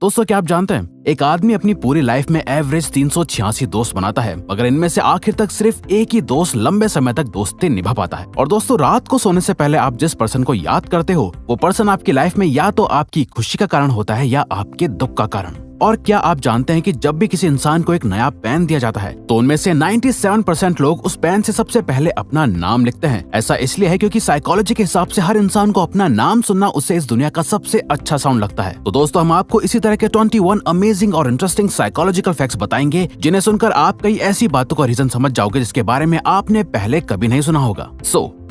दोस्तों, क्या आप जानते हैं एक आदमी अपनी पूरी लाइफ में एवरेज 386 दोस्त बनाता है, मगर इनमें से आखिर तक सिर्फ एक ही दोस्त लंबे समय तक दोस्ती निभा पाता है। और दोस्तों, रात को सोने से पहले आप जिस पर्सन को याद करते हो वो पर्सन आपकी लाइफ में या तो आपकी खुशी का कारण होता है या आपके दुख का कारण। और क्या आप जानते हैं कि जब भी किसी इंसान को एक नया पेन दिया जाता है तो उनमें से 97% लोग उस पेन से सबसे पहले अपना नाम लिखते हैं। ऐसा इसलिए है क्योंकि साइकोलॉजी के हिसाब से हर इंसान को अपना नाम सुनना उससे इस दुनिया का सबसे अच्छा साउंड लगता है। तो दोस्तों, हम आपको इसी तरह के 21 अमेजिंग और इंटरेस्टिंग साइकोलॉजिकल फैक्ट्स बताएंगे जिन्हें सुनकर आप कई ऐसी बातों का रीजन समझ जाओगे जिसके बारे में आपने पहले कभी नहीं सुना होगा।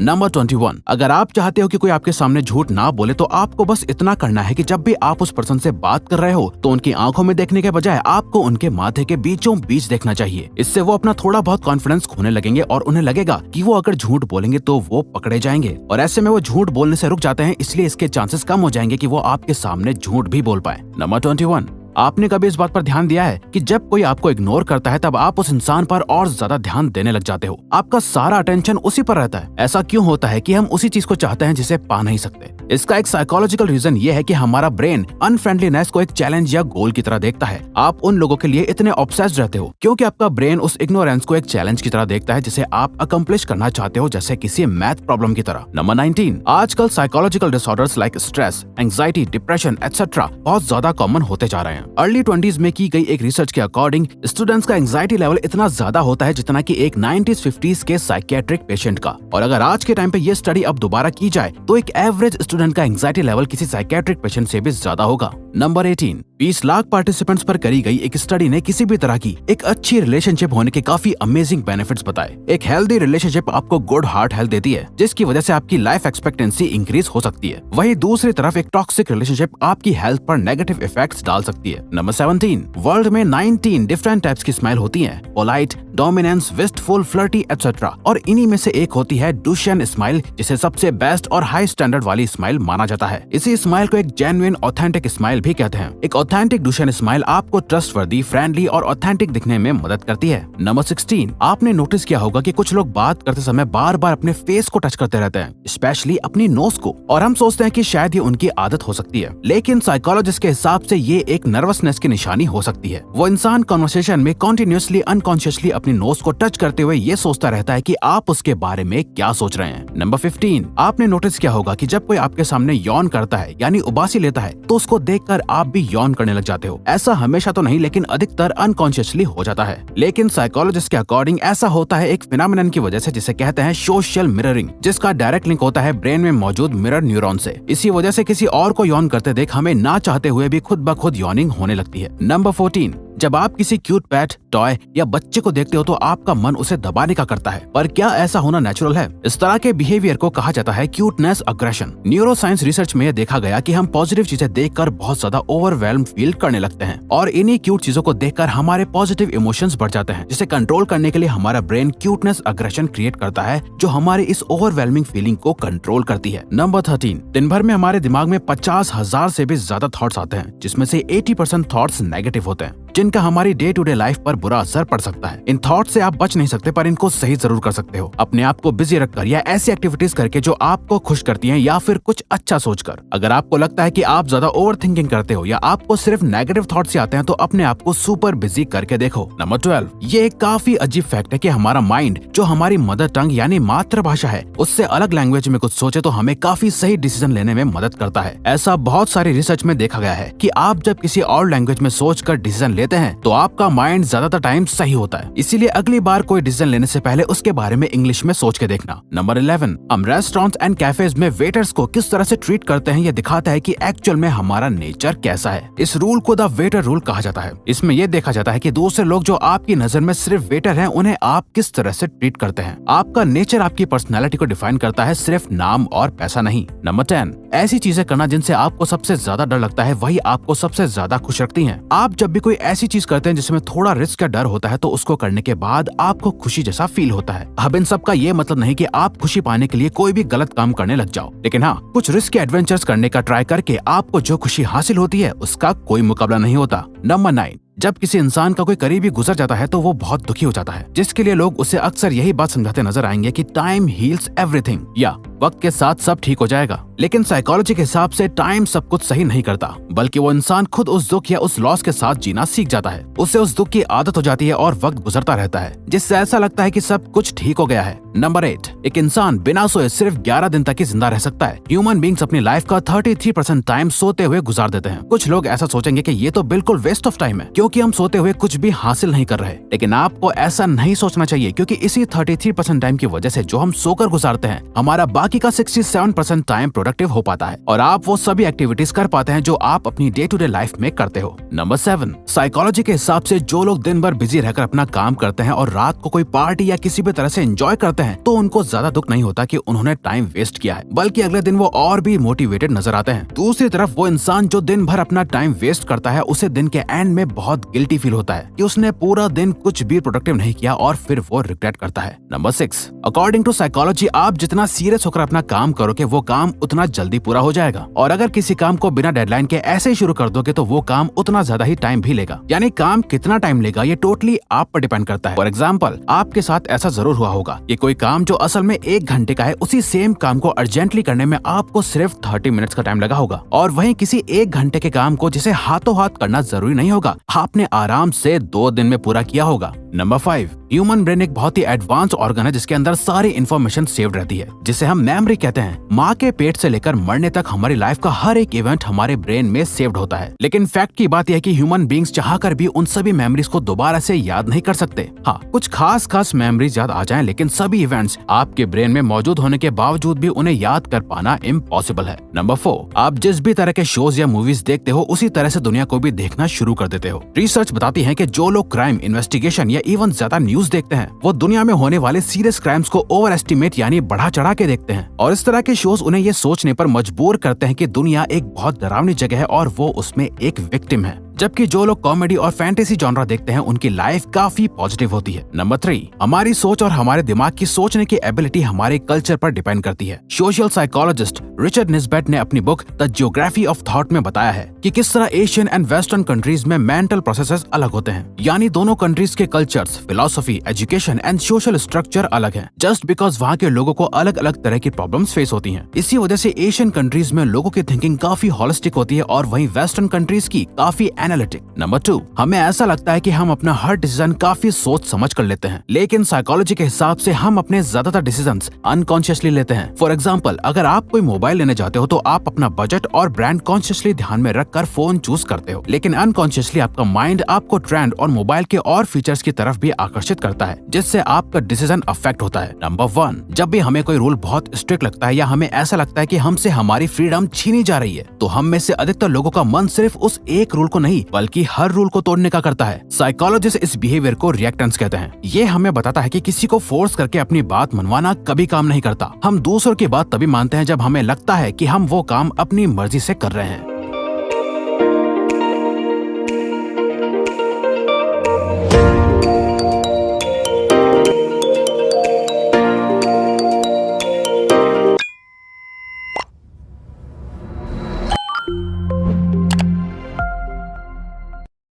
नंबर 21, अगर आप चाहते हो कि कोई आपके सामने झूठ ना बोले तो आपको बस इतना करना है कि जब भी आप उस पर्सन से बात कर रहे हो तो उनकी आंखों में देखने के बजाय आपको उनके माथे के बीचों बीच देखना चाहिए। इससे वो अपना थोड़ा बहुत कॉन्फिडेंस खोने लगेंगे और उन्हें लगेगा कि वो अगर झूठ बोलेंगे तो वो पकड़े जाएंगे, और ऐसे में वो झूठ बोलने से रुक जाते हैं, इसलिए इसके चांसेस कम हो जाएंगे कि वो आपके सामने झूठ भी बोल पाए। नंबर 21, आपने कभी इस बात पर ध्यान दिया है कि जब कोई आपको इग्नोर करता है तब आप उस इंसान पर और ज्यादा ध्यान देने लग जाते हो, आपका सारा अटेंशन उसी पर रहता है। ऐसा क्यों होता है कि हम उसी चीज को चाहते हैं जिसे पा नहीं सकते? इसका एक साइकोलॉजिकल रीजन ये है कि हमारा ब्रेन अनफ्रेंडलीनेस को एक चैलेंज या गोल की तरह देखता है। आप उन लोगों के लिए इतने ऑब्सेस्ड रहते हो क्योंकि आपका ब्रेन उस इग्नोरेंस को एक चैलेंज की तरह देखता है जिसे आप अकम्प्लिश करना चाहते हो, जैसे किसी मैथ प्रॉब्लम की तरह। नंबर 19, आजकल psychological disorders like stress, anxiety, depression etcetera बहुत ज्यादा कॉमन होते जा रहे हैं। अर्ली 20s में की गई एक रिसर्च के अकॉर्डिंग स्टूडेंट्स का एंजाइटी लेवल इतना ज्यादा होता है जितना कि एक 90s-50s के साइकियाट्रिक पेशेंट का। और अगर आज के टाइम पे ये स्टडी अब दोबारा की जाए तो एक एवरेज स्टूडेंट का एंजाइटी लेवल किसी साइकियाट्रिक पेशेंट से भी ज्यादा होगा। नंबर 18, 20 लाख पार्टिसिपेंट्स पर करी गई एक स्टडी ने किसी भी तरह की एक अच्छी रिलेशनशिप होने के काफी अमेजिंग बेनिफिट्स बताए। एक हेल्दी रिलेशनशिप आपको गुड हार्ट हेल्थ देती है जिसकी वजह से आपकी लाइफ एक्सपेक्टेंसी इंक्रीज हो सकती है। वहीं दूसरी तरफ एक टॉक्सिक रिलेशनशिप आपकी हेल्थ पर नेगेटिव इफेक्ट्स डाल सकती है। नंबर 17, वर्ल्ड में 19 डिफरेंट टाइप्स की स्माइल होती हैं, polite, dominance, wistful, flirty etcetera, और इन्हीं में से एक होती है डुशेन स्माइल, जिसे सबसे बेस्ट और हाई स्टैंडर्ड वाली स्माइल माना जाता है। इसी स्माइल को एक जेन्युइन ऑथेंटिक स्माइल भी कहते हैं। एक ऑथेंटिक डुशेन स्माइल आपको ट्रस्टवर्दी, फ्रेंडली और ऑथेंटिक दिखने में मदद करती है। नंबर 16, आपने नोटिस किया होगा कि कुछ लोग बात करते समय बार बार अपने फेस को टच करते रहते हैं, स्पेशली अपनी नोज को, और हम सोचते हैं कि शायद ये उनकी आदत हो सकती है, लेकिन साइकोलॉजिस्ट के हिसाब से ये एक नर्वसनेस की निशानी हो सकती है। वो इंसान कन्वर्सेशन में कॉन्टिन्यूसली अनकॉन्शियसली अपनी नोज को टच करते हुए ये सोचता रहता है कि आप उसके बारे में क्या सोच रहे हैं। नंबर 15, आपने नोटिस किया होगा कि जब कोई आपके सामने यौन करता है यानी उबासी लेता है तो उसको देखकर आप भी यौन करने लग जाते हो। ऐसा हमेशा तो नहीं, लेकिन अधिकतर अनकॉन्शियसली हो जाता है। लेकिन साइकोलॉजिस्ट के अकॉर्डिंग ऐसा होता है एक फिनोमेनन की वजह से जिसे कहते हैं सोशल मिररिंग, जिसका डायरेक्ट लिंक होता है ब्रेन में मौजूद मिरर न्यूरॉन से। इसी वजह से किसी और को यौन करते देख हमें ना चाहते हुए भी खुद ब खुद यौनिंग होने लगती है। नंबर 14, जब आप किसी क्यूट पेट, टॉय या बच्चे को देखते हो तो आपका मन उसे दबाने का करता है, पर क्या ऐसा होना नेचुरल है? इस तरह के बिहेवियर को कहा जाता है क्यूटनेस अग्रेशन। न्यूरोसाइंस रिसर्च में देखा गया कि हम पॉजिटिव चीजें देखकर बहुत ज्यादा ओवरवेल्म फील करने लगते हैं, और इन्हीं क्यूट चीजों को देखकर हमारे पॉजिटिव इमोशंस बढ़ जाते हैं, जिसे कंट्रोल करने के लिए हमारा ब्रेन क्यूटनेस अग्रेशन क्रिएट करता है जो हमारी इस ओवरवेलमिंग फीलिंग को कंट्रोल करती है। नंबर 13, दिन भर में हमारे दिमाग में 50,000 से भी ज्यादा थॉट्स आते हैं, जिसमें से 80% थॉट्स नेगेटिव होते हैं, जिनका हमारी डे टू डे लाइफ पर बुरा असर पड़ सकता है। इन थॉट से आप बच नहीं सकते, पर इनको सही जरूर कर सकते हो, अपने आप को बिजी रखकर या ऐसी एक्टिविटीज करके जो आपको खुश करती हैं, या फिर कुछ अच्छा सोचकर। अगर आपको लगता है कि आप ज्यादा ओवर थिंकिंग करते हो या आपको सिर्फ नेगेटिव थॉट्स ही आते हैं तो अपने आप को सुपर बिजी करके देखो। नंबर 12, ये एक काफी अजीब फैक्ट है कि हमारा माइंड जो हमारी मदर टंग यानी मातृभाषा है उससे अलग लैंग्वेज में कुछ सोचे तो हमें काफी सही डिसीजन लेने में मदद करता है। ऐसा बहुत सारी रिसर्च में देखा गया है कि आप जब किसी और लैंग्वेज में सोचकर डिसीजन लेते हैं तो आपका माइंड ज्यादातर टाइम सही होता है। इसीलिए अगली बार कोई डिसीजन लेने से पहले उसके बारे में इंग्लिश में सोच के देखना। नंबर 11, हम रेस्टोरेंट्स एंड कैफेज में वेटर्स को किस तरह से ट्रीट करते हैं, यह दिखाता है कि एक्चुअल में हमारा नेचर कैसा है। इस रूल को द वेटर रूल कहा जाता है। इसमें यह देखा जाता है कि दूसरे लोग जो आपकी नजर में सिर्फ वेटर हैं, उन्हें आप किस तरह से ट्रीट करते हैं। आपका नेचर आपकी पर्सनैलिटी को डिफाइन करता है, सिर्फ नाम और पैसा नहीं। नंबर 10, ऐसी चीजें करना जिनसे आपको सबसे ज्यादा डर लगता है वही आपको सबसे ज्यादा खुश रखती हैं। आप जब भी कोई ऐसी चीज करते हैं जिसमें थोड़ा रिस्क का डर होता है तो उसको करने के बाद आपको खुशी जैसा फील होता है। अब इन सब का ये मतलब नहीं कि आप खुशी पाने के लिए कोई भी गलत काम करने लग जाओ, लेकिन हाँ, कुछ रिस्क के एडवेंचर्स करने का ट्राई करके आपको जो खुशी हासिल होती है उसका कोई मुकाबला नहीं होता। नंबर 9, जब किसी इंसान का कोई करीबी गुजर जाता है तो वो बहुत दुखी हो जाता है, जिसके लिए लोग उसे अक्सर यही बात समझाते नजर आएंगे कि टाइम हील्स एवरीथिंग, या वक्त के साथ सब ठीक हो जाएगा। लेकिन साइकोलॉजी के हिसाब से टाइम सब कुछ सही नहीं करता, बल्कि वो इंसान खुद उस दुख या उस लॉस के साथ जीना सीख जाता है। उससे उस दुख की आदत हो जाती है और वक्त गुजरता रहता है, जिससे ऐसा लगता है कि सब कुछ ठीक हो गया है। नंबर 8, एक इंसान बिना सोए सिर्फ 11 दिन तक ही जिंदा रह सकता है। ह्यूमन बींग्स अपनी लाइफ का 33% टाइम सोते हुए गुजार देते हैं। कुछ लोग ऐसा सोचेंगे कि ये तो बिल्कुल वेस्ट ऑफ टाइम है, क्योंकि हम सोते हुए कुछ भी हासिल नहीं कर रहे। लेकिन आपको ऐसा नहीं सोचना चाहिए, क्योंकि इसी 33% टाइम की वजह से जो हम सोकर गुजारते हैं, हमारा बाकी का 67% टाइम प्रोडक्टिव हो पाता है और आप वो सभी एक्टिविटीज कर पाते हैं जो आप अपनी डे टू डे लाइफ में करते हो। नंबर 7, साइकोलॉजी के हिसाब से जो लोग दिन भर बिजी रहकर अपना काम करते हैं और रात को कोई पार्टी या किसी भी तरह से एंजॉय करते हैं, तो उनको ज्यादा दुख नहीं होता कि उन्होंने टाइम वेस्ट किया है, बल्कि अगले दिन वो और भी मोटिवेटेड नजर आते हैं। दूसरी तरफ वो इंसान जो दिन भर अपना टाइम वेस्ट करता है, उसे दिन के एंड में बहुत गिल्टी फील होता है कि उसने पूरा दिन कुछ भी प्रोडक्टिव नहीं किया और फिर वो रिग्रेट करता है। नंबर 6, अकॉर्डिंग टू साइकोलॉजी, आप जितना सीरियस होकर अपना काम करोगे वो काम उतना जल्दी पूरा हो जाएगा, और अगर किसी काम को बिना डेडलाइन के ऐसे ही शुरू कर दोगे तो वो काम उतना ज्यादा ही टाइम भी लेगा। यानी काम कितना टाइम लेगा ये टोटली आप पर डिपेंड करता है। फॉर एग्जाम्पल, आपके साथ ऐसा जरूर हुआ होगा कि कोई काम जो असल में 1 घंटे का है, उसी सेम काम को अर्जेंटली करने में आपको सिर्फ 30 मिनट्स का टाइम लगा होगा, और वहीं किसी 1 घंटे के काम को जिसे हाथों हाथ करना जरूरी नहीं होगा, आपने आराम से 2 दिन में पूरा किया होगा। नंबर 5, ह्यूमन ब्रेन एक बहुत ही एडवांस ऑर्गन है जिसके अंदर सारी इन्फॉर्मेशन सेव्ड रहती है, जिसे हम मेमोरी कहते हैं। माँ के पेट से लेकर मरने तक हमारी लाइफ का हर एक इवेंट हमारे ब्रेन में सेव्ड होता है। लेकिन फैक्ट की बात यह है कि ह्यूमन बीइंग्स चाहकर भी उन सभी मेमोरीज को दोबारा से याद नहीं कर सकते। हाँ, कुछ खास मेमोरीज याद आ जाएं, लेकिन सभी इवेंट्स आपके ब्रेन में मौजूद होने के बावजूद भी उन्हें याद कर पाना इम्पॉसिबल है। नंबर 4, आप जिस भी तरह के शोज या मूवीज देखते हो, उसी तरह से दुनिया को भी देखना शुरू कर देते हो। रिसर्च बताती है कि जो लोग क्राइम, इन्वेस्टिगेशन या इवन ज्यादा न्यूज देखते हैं, वो दुनिया में होने वाले सीरियस क्राइम्स को ओवर एस्टिमेट यानी बढ़ा चढ़ा के देखते हैं, और इस तरह के शोज उन्हें ये सोचने पर मजबूर करते हैं कि दुनिया एक बहुत डरावनी जगह है और वो उसमें एक विक्टिम है। जबकि जो लोग कॉमेडी और फैंटेसी जॉनरा देखते हैं, उनकी लाइफ काफी पॉजिटिव होती है। नंबर 3, हमारी सोच और हमारे दिमाग की सोचने की एबिलिटी हमारे कल्चर पर डिपेंड करती है। सोशल साइकोलॉजिस्ट रिचर्ड निस्बेट ने अपनी book the geography of thought में बताया है कि किस तरह एशियन एंड वेस्टर्न कंट्रीज में मेंटल प्रोसेसेस अलग होते हैं। यानी दोनों कंट्रीज के cultures, philosophy, education and social structure अलग है, जस्ट बिकॉज वहाँ के लोगों को अलग अलग तरह की प्रॉब्लम्स फेस होती हैं। इसी वजह से एशियन कंट्रीज में लोगों की थिंकिंग काफी होलिस्टिक होती है और वहीं वेस्टर्न कंट्रीज की काफी एनालिटिक। नंबर 2, हमें ऐसा लगता है कि हम अपना हर डिसीजन काफी सोच समझ कर लेते हैं, लेकिन साइकोलॉजी के हिसाब से हम अपने ज्यादातर डिसीजंस अनकॉन्शियसली लेते हैं। फॉर एग्जांपल, अगर आप कोई मोबाइल लेने जाते हो तो आप अपना बजट और ब्रांड कॉन्शियसली ध्यान में रखकर फोन चूज करते हो, लेकिन अनकॉन्शियसली आपका माइंड आपको ट्रेंड और मोबाइल के और फीचर्स की तरफ भी आकर्षित करता है, जिससे आपका डिसीजन अफेक्ट होता है। नंबर 1, जब भी हमें कोई रूल बहुत स्ट्रिक्ट लगता है या हमें ऐसा लगता है कि हमसे हमारी फ्रीडम छीनी जा रही है, तो हम में से अधिकतर लोगों का मन सिर्फ उस एक रूल को नहीं बल्कि हर रूल को तोड़ने का करता है। साइकोलॉजिस्ट इस बिहेवियर को रिएक्टेंस कहते हैं। ये हमें बताता है कि किसी को फोर्स करके अपनी बात मनवाना कभी काम नहीं करता। हम दूसरों की बात तभी मानते हैं जब हमें लगता है कि हम वो काम अपनी मर्जी से कर रहे हैं।